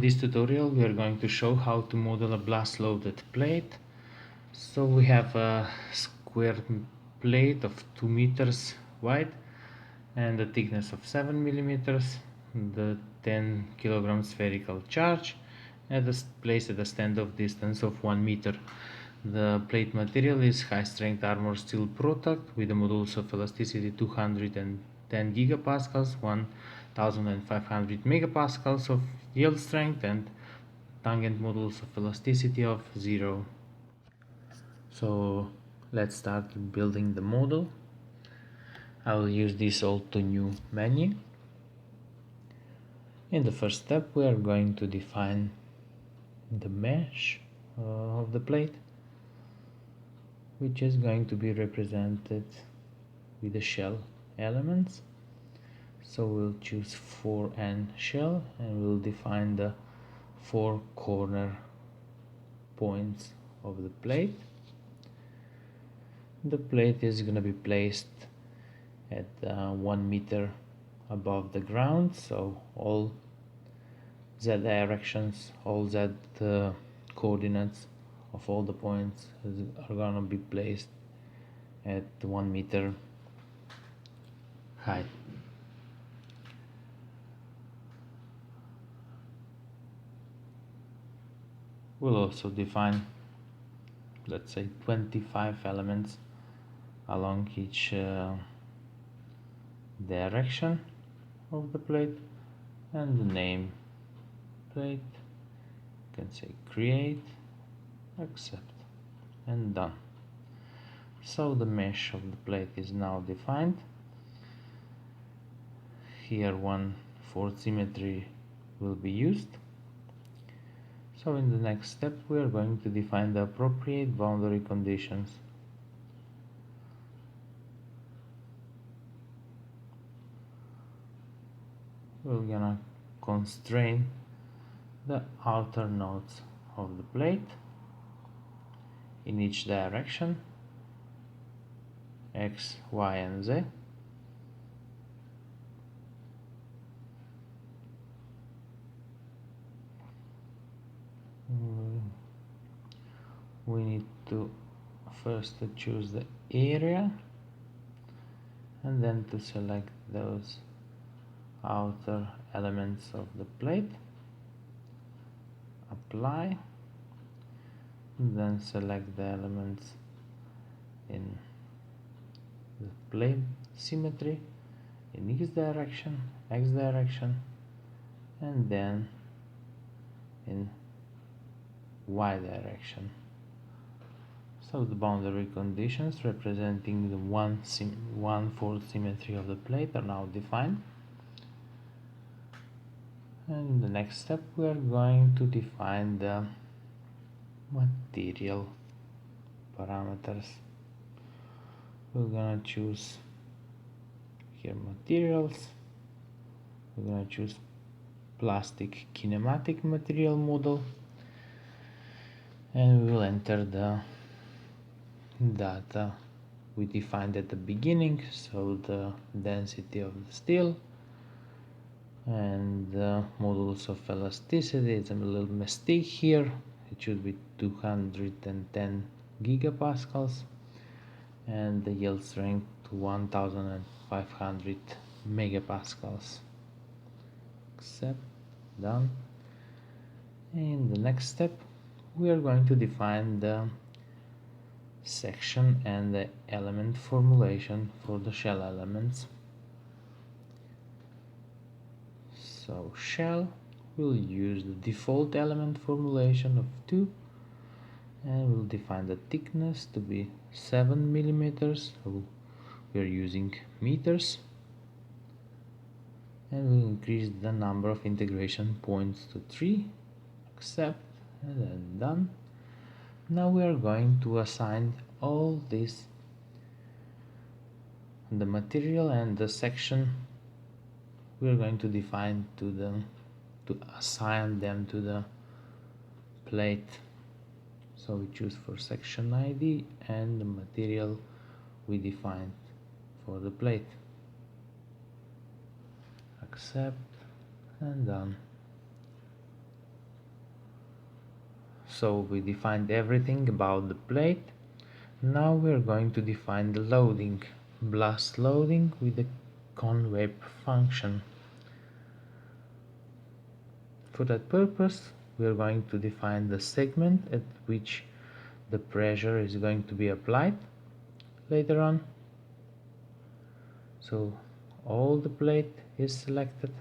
this tutorial we are going to show how to model a blast loaded plate. So we have a square plate of 2 meters wide and a thickness of 7 millimeters, the 10 kilogram spherical charge, and placed at a standoff distance of 1 meter. The plate material is high strength armor steel product with a modulus of elasticity 210 gigapascals, 1500 megapascals of yield strength, and tangent modulus of elasticity of 0. So let's start building the model. I will use this Alt to New menu. In the first step we are going to define the mesh of the plate, which is going to be represented with the shell elements. So we'll choose 4N shell and we'll define the 4 corner points of the plate. The plate is going to be placed at 1 meter above the ground, so all Z directions, all Z coordinates of all the points are going to be placed at 1 meter height. We'll also define, let's say, 25 elements along each direction of the plate, and the name plate, you can say create, accept, and done. So the mesh of the plate is now defined. Here 1/4 symmetry will be used. So in the next step we are going to define the appropriate boundary conditions. We're gonna constrain the outer nodes of the plate in each direction, X, Y, and Z. We need to first choose the area and then to select those outer elements of the plate, apply, and then select the elements in the plane symmetry in X direction, and then in Y direction. So the boundary conditions representing the 1/4 symmetry of the plate are now defined. And in the next step we are going to define the material parameters. We're gonna choose here materials. We're gonna choose plastic kinematic material model, and we will enter the data we defined at the beginning, so the density of the steel and the modulus of elasticity. It's a little mistake here, it should be 210 gigapascals, and the yield strength to 1500 megapascals. Accept, done. In the next step we are going to define the section and the element formulation for the shell elements. So shell will use the default element formulation of 2, and we'll define the thickness to be 7 millimeters. So we are using meters, and we'll increase the number of integration points to 3. Accept, and then done. Now we are going to assign all this, the material and the section we are going to define to assign them to the plate. So we choose for section ID and the material we defined for the plate. Accept, and done. So we defined everything about the plate. Now we're going to define the loading, blast loading with the ConWep function. For that purpose, we're going to define the segment at which the pressure is going to be applied later on. So all the plate is selected.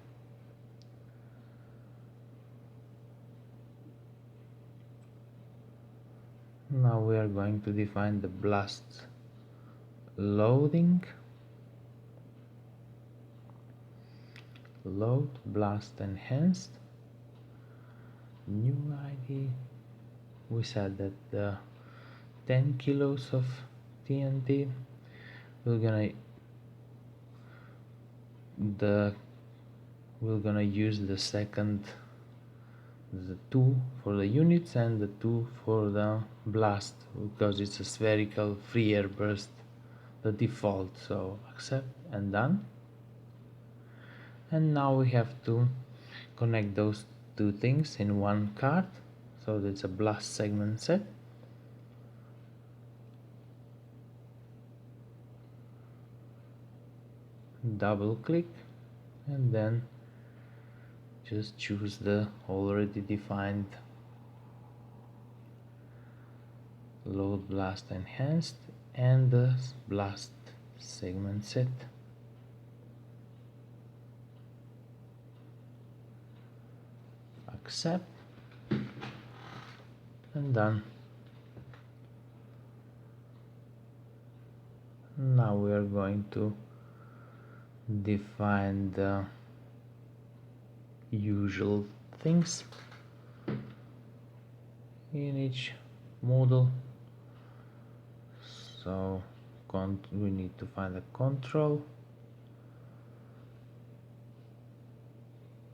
Now we are going to define the blast loading, load blast enhanced, new ID. We said that the 10 kilos of TNT we're gonna use the second, the 2 for the units and the 2 for the blast, because it's a spherical free air burst, the default. So accept and done. And now we have to connect those two things in one card, so that's a blast segment set. Double click and then just choose the already defined load blast enhanced and the blast segment set. Accept and done. Now we are going to define the usual things in each model. So we need to find a control,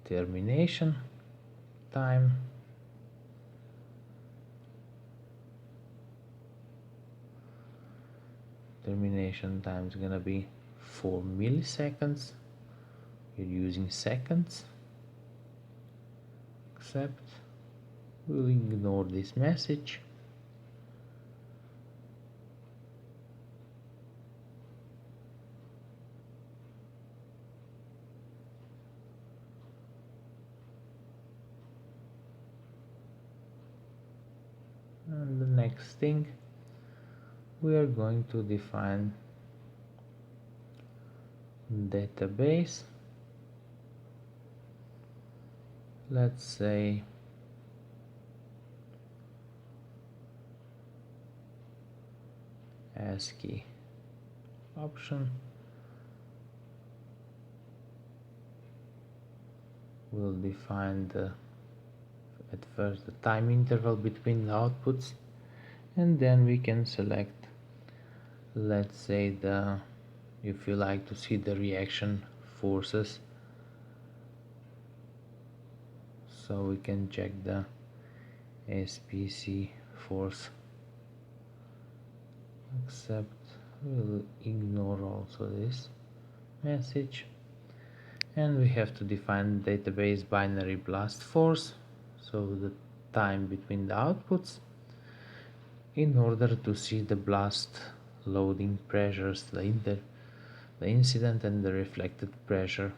termination time, termination time is gonna be 4 milliseconds. You're using seconds. Accept. We'll ignore this message. And the next thing, we are going to define database. Let's say ASCII option. We'll define at first the time interval between the outputs, and then we can select, let's say, if you like to see the reaction forces, so we can check the SPC force. Accept. We'll ignore also this message, and we have to define database binary blast force, so the time between the outputs, in order to see the blast loading pressures, the incident and the reflected pressure.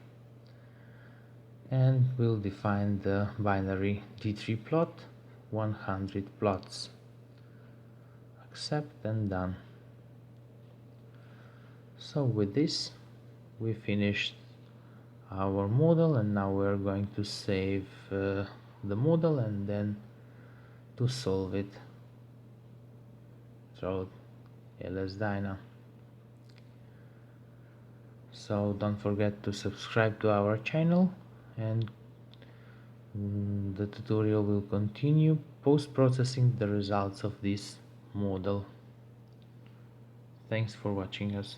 And we'll define the binary D3 plot, 100 plots. Accept and done. So with this we finished our model, and now we're going to save the model and then to solve it through LS-Dyna. So don't forget to subscribe to our channel, and the tutorial will continue post-processing the results of this model. Thanks for watching us.